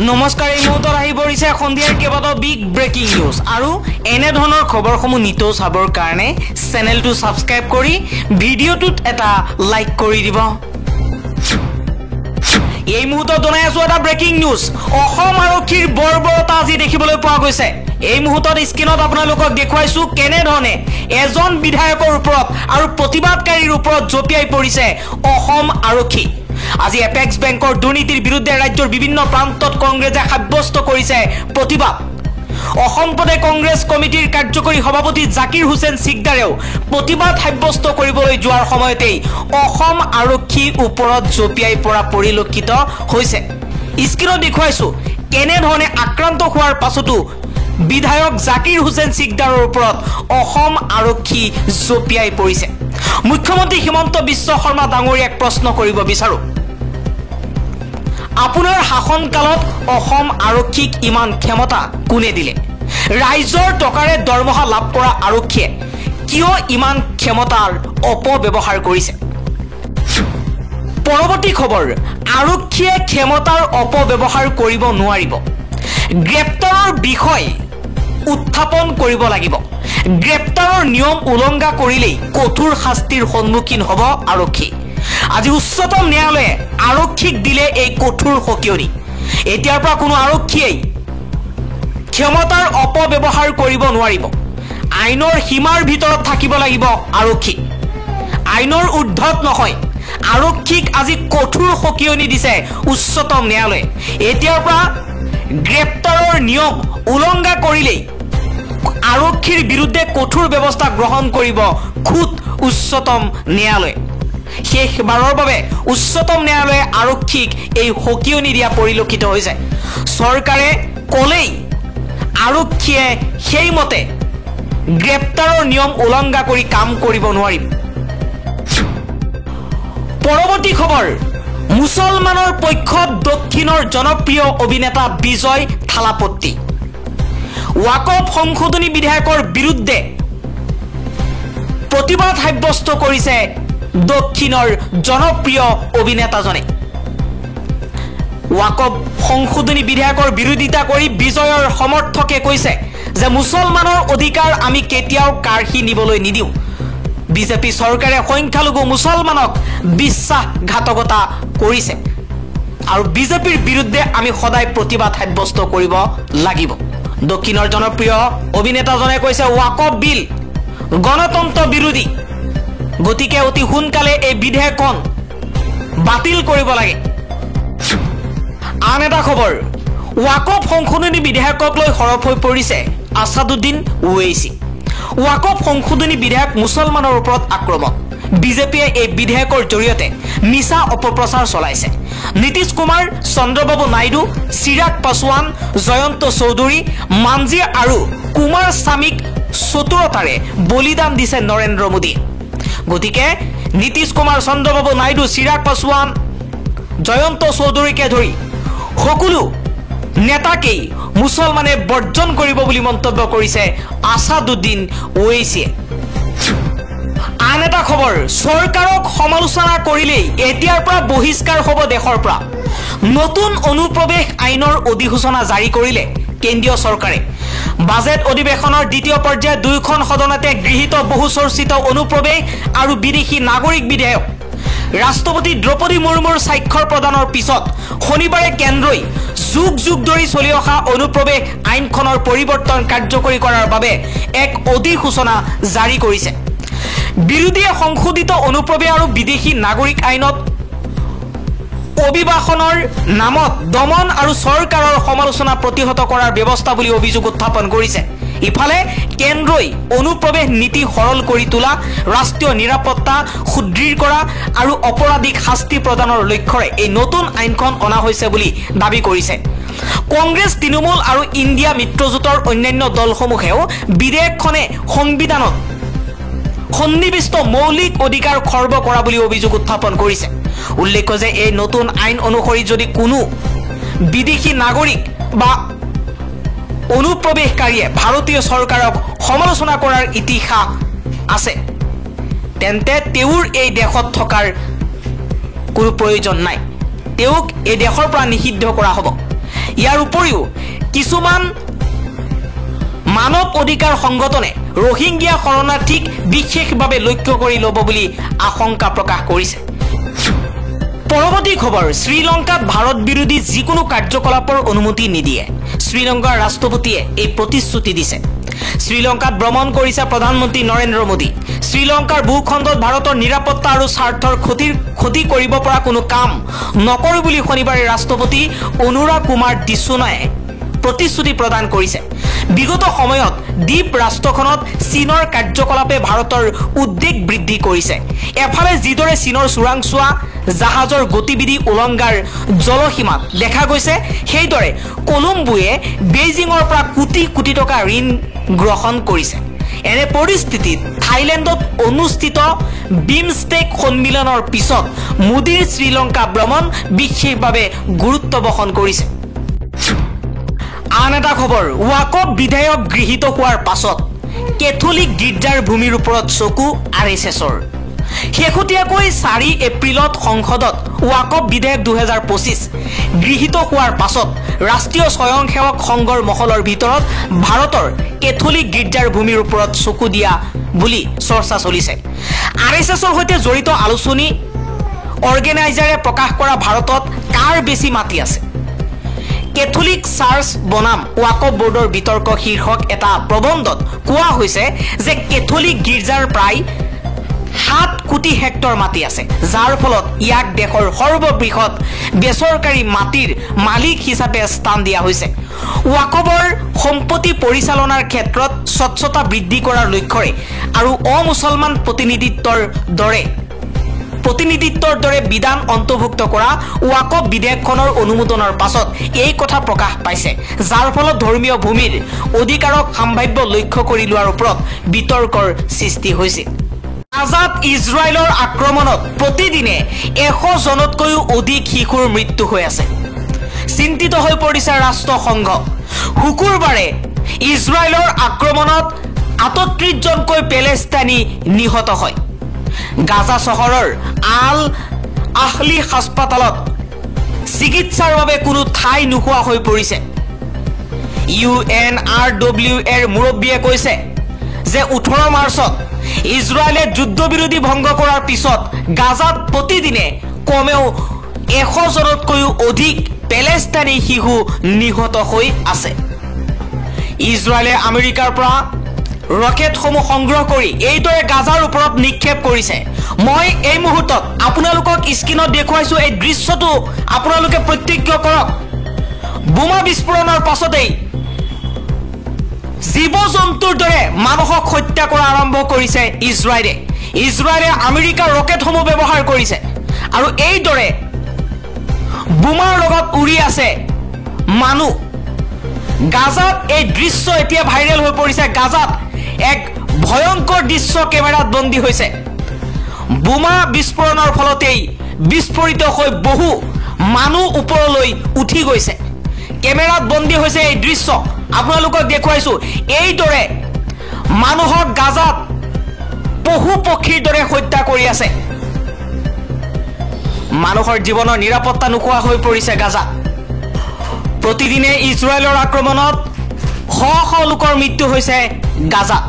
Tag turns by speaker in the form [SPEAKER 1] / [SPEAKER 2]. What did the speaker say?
[SPEAKER 1] নমস্কাৰ এই মুহূৰ্তত আহি পৰিছে সন্ধিয়াৰ কেইবাটাও বিগ ব্ৰেকিং নিউজ আৰু এনে ধৰণৰ খবৰসমূহ নিতৌ চাবৰ কাৰণে চেনেলটো সাবস্ক্ৰাইব কৰি ভিডিঅ'টোত এটা লাইক কৰি দিব। এই মুহূৰ্তত জনাই আছো এটা ব্ৰেকিং নিউজ। অসম আৰক্ষীৰ বৰ্বৰতা আজি দেখিবলৈ পোৱা গৈছে। এই মুহূৰ্তত স্ক্ৰীনত আপোনালোকক দেখুৱাইছো কেনে ধৰণে এজন বিধায়কৰ ওপৰত আৰু প্ৰতিবাদকাৰীৰ ওপৰত জপিয়াই পৰিছে অসম আৰক্ষী। আজি এপেক্স বেংকৰ দুৰ্নীতিৰ বিৰুদ্ধে ৰাজ্যৰ বিভিন্ন প্ৰান্তত কংগ্ৰেছে সাব্যস্ত কৰিছে প্ৰতিবাদ। অসম প্ৰদেশ কংগ্ৰেছ কমিটিৰ কাৰ্যকৰী সভাপতি জাকিৰ হুছেইন সিকদাৰেও প্ৰতিবাদ সাব্যস্ত কৰিবলৈ যোৱাৰ সময়তেই অসম আৰক্ষীৰ ওপৰত জপিয়াই পৰা পৰিলক্ষিত হৈছে। স্ক্ৰীনত দেখুৱাইছো কেনে ধৰণে আক্ৰান্ত হোৱাৰ পাছতো বিধায়ক জাকিৰ হুছেইন সিকদাৰৰ ওপৰত অসম আৰক্ষী জপিয়াই পৰিছে। মুখ্যমন্ত্ৰী হিমন্ত বিশ্ব শৰ্মা ডাঙৰীয়াক প্ৰশ্ন কৰিব বিচাৰো, আপোনাৰ শাসনকালত অসম আৰক্ষীক ইমান ক্ষমতা কোনে দিলে? ৰাইজৰ টকাৰে দৰমহা লাভ কৰা আৰক্ষীয়ে কিয় ইমান ক্ষমতাৰ অপব্যৱহাৰ কৰিছে? পৰৱৰ্তী খবৰ, আৰক্ষীয়ে ক্ষমতাৰ অপব্যৱহাৰ কৰিব নোৱাৰিব। গ্ৰেপ্তাৰৰ বিষয় উত্থাপন কৰিব লাগিব। গ্ৰেপ্তাৰৰ নিয়ম উলংঘা কৰিলেই কঠোৰ শাস্তিৰ সন্মুখীন হ'ব আৰক্ষী। আজি উচ্চতম ন্যায়ালয়ে আৰক্ষীক দিলে এই কঠোৰ সকিয়নি। এতিয়াৰ পৰা কোনো আৰক্ষীয়ে ক্ষমতাৰ অপব্যৱহাৰ কৰিব নোৱাৰিব। আইনৰ সীমাৰ ভিতৰত থাকিব লাগিব আৰক্ষী, আইনৰ ঊৰ্ধত নহয়। আৰক্ষীক আজি কঠোৰ সকিয়নি দিছে উচ্চতম ন্যায়ালয়ে। এতিয়াৰ পৰা গ্ৰেপ্তাৰৰ নিয়ম উলংঘা কৰিলেই আৰক্ষীৰ বিৰুদ্ধে কঠোৰ ব্যৱস্থা গ্ৰহণ কৰিব খুদ উচ্চতম ন্যায়ালয়ে। শেষবাৰৰ বাবে উচ্চতম ন্যায়ালয়ে আৰক্ষীক এই সকিয়নি দিয়া পৰিলক্ষিত হৈছে। চৰকাৰে ক'লেই আৰক্ষীয়ে সেইমতে গ্ৰেপ্তাৰৰ নিয়ম উলংঘা কৰি কাম কৰিব নোৱাৰিব। পৰৱৰ্তী খবৰ, মুছলমানৰ পক্ষত দক্ষিণৰ জনপ্ৰিয় অভিনেতা বিজয় থালাপতি। ৱাকফ সংশোধনী বিধেয়কৰ বিৰুদ্ধে প্ৰতিবাদ সাব্যস্ত কৰিছে দক্ষিণৰ জনপ্ৰিয় অভিনেতাজনে। ৱাকফ সংশোধনী বিধেয়কৰ বিৰোধিতা কৰি বিজয়ৰ সমৰ্থকে কৈছে যে মুছলমানৰ অধিকাৰ আমি কেতিয়াও কাঢ়ি নিবলৈ নিদিওঁ। বিজেপি চৰকাৰে সংখ্যালঘু মুছলমানক বিশ্বাসঘাতকতা কৰিছে আৰু বিজেপিৰ বিৰুদ্ধে আমি সদায় প্ৰতিবাদ সাব্যস্ত কৰিব লাগিব। দক্ষিণৰ জনপ্ৰিয় অভিনেতাজনে কৈছে ৱাকফ বিল গণতন্ত্ৰ বিৰোধী, গতিকে অতি সোনকালে এই বিধেয়কখন বাতিল কৰিব লাগে। আন এটা খবৰ, ৱাকফ সংশোধনী বিধেয়কক লৈ সৰব হৈ পৰিছে আছাদুদ্দিন ওৱেইচি। ৱাকফ সংশোধনী বিধেয়ক মুছলমানৰ ওপৰত আক্ৰমণ। বিজেপিয়ে এই বিধেয়কৰ জৰিয়তে মিছা অপপ্ৰচাৰ চলাইছে। নীতিশ কুমাৰ, চন্দ্ৰবাবু নাইডু, চিৰাগ পাছোৱান, জয়ন্ত চৌধুৰী, মানজী আৰু কুমাৰ স্বামীক চতুৰতাৰে বলিদান দিছে নৰেন্দ্ৰ মোদী। গতিকে নীতিশ কুমাৰ, চন্দ্ৰবাবু নাইডু, চিৰাগ পাছোৱান, জয়ন্ত চৌধুৰীকে ধৰি সকলো নেতাকেই মুছলমানে বৰ্জন কৰিব বুলি মন্তব্য কৰিছে আছাদুদ্দিন ওৱেইচিয়ে। আন এটা খবৰ, চৰকাৰক সমালোচনা কৰিলেই এতিয়াৰ পৰা বহিষ্কাৰ হ'ব দেশৰ পৰা। নতুন অনুপ্ৰৱেশ আইনৰ অধিসূচনা জাৰি কৰিলে কেন্দ্ৰীয় চৰকাৰে। বাজেট অধিৱেশনৰ দ্বিতীয় পৰ্যায়ত দুয়োখন সদনতে গৃহীত বহু চৰ্চিত অনুপ্ৰৱেশ আৰু বিদেশী নাগৰিক বিধেয়ক ৰাষ্ট্ৰপতি দ্ৰৌপদী মুৰ্মুৰ স্বাক্ষৰ প্ৰদানৰ পিছত শনিবাৰে কেন্দ্ৰই যুগ যুগ ধৰি চলি অহা অনুপ্ৰৱেশ আইনখনৰ পৰিৱৰ্তন কাৰ্যকৰী কৰাৰ বাবে এক অধিসূচনা জাৰি কৰিছে। বিৰোধীয়ে সংশোধিত অনুপ্ৰৱেশ আৰু বিদেশী নাগৰিক আইনত অভিবাসনৰ নামত দমন আৰু চৰকাৰৰ সমালোচনা প্ৰতিহত কৰাৰ ব্যৱস্থা বুলি অভিযোগ উত্থাপন কৰিছে। ইফালে কেন্দ্ৰই অনুপ্ৰৱেশ নীতি সৰল কৰি তোলা, ৰাষ্ট্ৰীয় নিৰাপত্তা সুদৃঢ় কৰা আৰু অপৰাধীক শাস্তি প্ৰদানৰ লক্ষ্যৰে এই নতুন আইনখন অনা হৈছে বুলি দাবী কৰিছে। কংগ্ৰেছ, তৃণমূল আৰু ইণ্ডিয়া মিত্ৰজোঁটৰ অন্যান্য দলসমূহেও বিধেয়কখনে সংবিধানত সন্নিৱিষ্ট মৌলিক অধিকাৰ খৰ্ব কৰা বুলি অভিযোগ উত্থাপন কৰিছে। উল্লেখ্য যে এই নতুন আইন অনুসৰি যদি কোনো বিদেশী নাগৰিক বা অনুপ্ৰৱেশকাৰীয়ে ভাৰতীয় চৰকাৰক সমালোচনা কৰাৰ ইতিহাস আছে তেন্তে তেওঁৰ এই দেশত থকাৰ কোনো প্ৰয়োজন নাই, তেওঁক এই দেশৰ পৰা নিষিদ্ধ কৰা হ'ব। ইয়াৰ উপৰিও কিছুমান মানৱ অধিকাৰ সংগঠনে ৰোহিংগিয়া শৰণাৰ্থীক বিশেষভাৱে লক্ষ্য কৰি ল'ব বুলি আশংকা প্ৰকাশ কৰিছে। পৰৱৰ্তী খবৰ, শ্ৰীলংকাত ভাৰত বিৰোধী যিকোনো কাৰ্যকলাপৰ অনুমতি নিদিয়ে। শ্ৰীলংকাৰ ৰাষ্ট্ৰপতিয়ে এই প্ৰতিশ্ৰুতি দিছে। শ্ৰীলংকাত ভ্ৰমণ কৰিছে প্ৰধানমন্ত্ৰী নৰেন্দ্ৰ মোদী। শ্ৰীলংকাৰ ভূখণ্ডত ভাৰতৰ নিৰাপত্তা আৰু স্বাৰ্থৰ ক্ষতি কৰিব পৰা কোনো কাম নকৰোঁ বুলি শনিবাৰে ৰাষ্ট্ৰপতি অনুৰাগ কুমাৰ দিসোনায়ে প্ৰতিশ্ৰুতি প্ৰদান কৰিছে। বিগত সময়ত দ্বীপ ৰাষ্ট্ৰখনত চীনৰ কাৰ্যকলাপে ভাৰতৰ উদ্বেগ বৃদ্ধি কৰিছে। এফালে যিদৰে চীনৰ চোৰাংচোৱা জাহাজৰ গতিবিধি উলংঘাৰ জলসীমাত দেখা গৈছে, সেইদৰে কলম্বোৱে বেইজিঙৰ পৰা কোটি কোটি টকা ঋণ গ্ৰহণ কৰিছে। এনে পৰিস্থিতিত থাইলেণ্ডত অনুষ্ঠিত বিমষ্টেক সন্মিলনৰ পিছত মোদীৰ শ্ৰীলংকা ভ্ৰমণ বিশেষভাৱে গুৰুত্ব বহন কৰিছে। আন এটা খবৰ, ৱাকফ বিধেয়ক গৃহীত হোৱাৰ পাছত কেথলিক গীৰ্জাৰ ভূমিৰ ওপৰত চকু RSSৰ। শেহতীয়াকৈ 4 এপ্ৰিলত সংসদত ৱাকফ বিধেয়ক 2025 গৃহীত হোৱাৰ পাছত ৰাষ্ট্ৰীয় স্বয়ংসেৱক সংঘৰ মহলৰ ভিতৰত ভাৰতৰ কেথলিক গীৰ্জাৰ ভূমিৰ ওপৰত চকু দিয়া বুলি চৰ্চা চলিছে। RSSৰ সৈতে জড়িত আলোচনী অৰ্গেনাইজাৰে প্ৰকাশ কৰা ভাৰতত কাৰ বেছি মাটি আছে। কেথলিক চাৰ্চ বনাম ৱাকফ বোৰ্ডৰ বিতৰ্ক শীৰ্ষক এটা প্ৰবন্ধত কোৱা হৈছে যে কেথলিক গীৰ্জাৰ প্ৰায় 7 কোটি হেক্টৰ মাটি আছে, যাৰ ফলত ইয়াক দেশৰ সৰ্ববৃহৎ বেচৰকাৰী মাটিৰ মালিক হিচাপে স্থান দিয়া হৈছে। ৱাকফৰ সম্পত্তি পৰিচালনাৰ ক্ষেত্ৰত স্বচ্ছতা বৃদ্ধি কৰাৰ লক্ষ্যৰে আৰু অমুছলমান প্ৰতিনিধিত্বৰ দৰে বিধান অন্তৰ্ভুক্ত কৰা ৱাকফ বিধেয়কখনৰ অনুমোদনৰ পাছত এই কথা প্ৰকাশ পাইছে, যাৰ ফলত ধৰ্মীয় ভূমিৰ অধিকাৰক সম্ভাৱ্য লক্ষ্য কৰি লোৱাৰ ওপৰত বিতৰ্কৰ সৃষ্টি হৈছিল। গাজাত ইজৰাইলৰ আক্ৰমণত প্ৰতিদিনে 100 জনতকৈও অধিক শিশুৰ মৃত্যু হৈ আছে। চিন্তিত হৈ পৰিছে ৰাষ্ট্ৰসংঘ। শুকুৰবাৰে ইজৰাইলৰ আক্ৰমণত 38 জনকৈ পেলেষ্টাইনী নিহত হয়। গাজা চহৰৰ আল আহলি হাস্পাতালত চিকিৎসাৰ বাবে কোনো ঠাই নোহোৱা হৈ পৰিছে। UNRWAৰ মুৰব্বীয়ে কৈছে যে 18 মাৰ্চত ইজৰাইলে যুদ্ধবিৰতি ভংগ কৰাৰ পিছত গাজাত প্ৰতিদিনে কমেও 100 জনতকৈও অধিক পেলেষ্টাইনী শিশু নিহত হৈ আছে। ইজৰাইলে আমেৰিকাৰ পৰা ৰকেটসমূহ সংগ্ৰহ কৰি এইদৰে গাজাৰ ওপৰত নিক্ষেপ কৰিছে। মই এই মুহূৰ্তত আপোনালোকক স্ক্ৰীনত দেখুৱাইছো, এই দৃশ্যটো আপোনালোকে প্ৰত্যক্ষ কৰক। বোমা বিস্ফোৰণৰ পাছতেই জীৱ-জন্তুৰ দৰে মানুহক হত্যা কৰা আৰম্ভ কৰিছে ইজৰাইলে। ইজৰাইলে আমেৰিকাৰ ৰকেটসমূহ ব্যৱহাৰ কৰিছে আৰু এইদৰে বোমাৰ লগত উৰি আছে মানুহ। গাজাত এই দৃশ্য এতিয়া ভাইৰেল হৈ পৰিছে। গাজাত এক ভয়ংকৰ দৃশ্য কেমেৰাত বন্দী হৈছে। বোমা বিস্ফোৰণৰ ফলতেই বিস্ফোৰিত হৈ বহু মানুহ ওপৰলৈ উঠি গৈছে। কেমেৰাত বন্দী হৈছে এই দৃশ্য, আপোনালোকক দেখুৱাইছো। এইদৰে মানুহক গাজাত পশু পক্ষীৰ দৰে হত্যা কৰি আছে। মানুহৰ জীৱনৰ নিৰাপত্তা নোহোৱা হৈ পৰিছে গাজাত। প্ৰতিদিনে ইজৰাইলৰ আক্ৰমণত শ শ লোকৰ মৃত্যু হৈছে গাজাত।